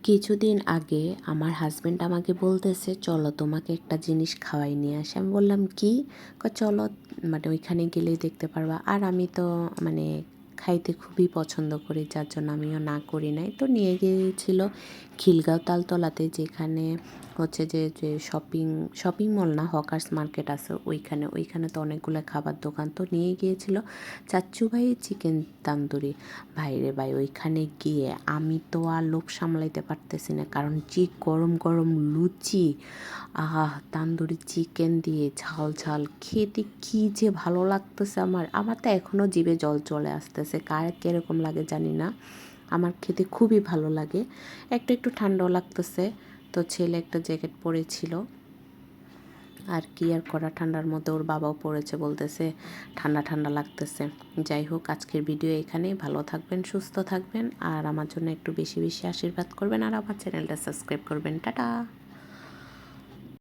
কিছুদিন আগে আমার হাজব্যান্ড আমাকে বলতেছে চলো তোমাকে একটা জিনিস খাওয়াই নিয়ে আসি। আমি বললাম কি? চলো, মানে ওইখানে গেলেই দেখতে পারবা। আর আমি তো মানে খাইতে খুবই পছন্দ করি, যার জন্য আমিও না করি নাই। তো নিয়ে গিয়েছিল খিলগাঁও তালতলাতে, যেখানে হচ্ছে যে যে শপিং শপিং মল না, হকার্স মার্কেট আছে ওইখানে তো অনেকগুলো খাবার দোকান। তো নিয়ে গিয়েছিল চাচ্চু ভাই চিকেন তান্দুরি। ভাই রে ভাই, ওইখানে গিয়ে আমি তো আর লোভ সামলাইতে পারতেছি না, কারণ যে গরম গরম লুচি, আহা, তান্দুরি চিকেন দিয়ে ঝাল ঝাল খেতে কি যে ভালো লাগতেছে। আমার তো এখনও জিভে জল চলে আসতেছে। কার কীরকম লাগে জানি না, আমার খেতে খুবই ভালো লাগে। একটু একটু ঠান্ডাও লাগতেছে। তো ছেলে একটা জ্যাকেট পরেছিল, আর কি আর করা, ঠান্ডার মধ্যে ওর বাবাও পড়েছে, বলতেছে ঠান্ডা ঠান্ডা লাগতেছে। যাই হোক, আজকের ভিডিও এখানেই। ভালো থাকবেন, সুস্থ থাকবেন, আর আমার জন্য একটু বেশি বেশি আশীর্বাদ করবেন, আর আমার চ্যানেলটা সাবস্ক্রাইব করবেন। টাটা।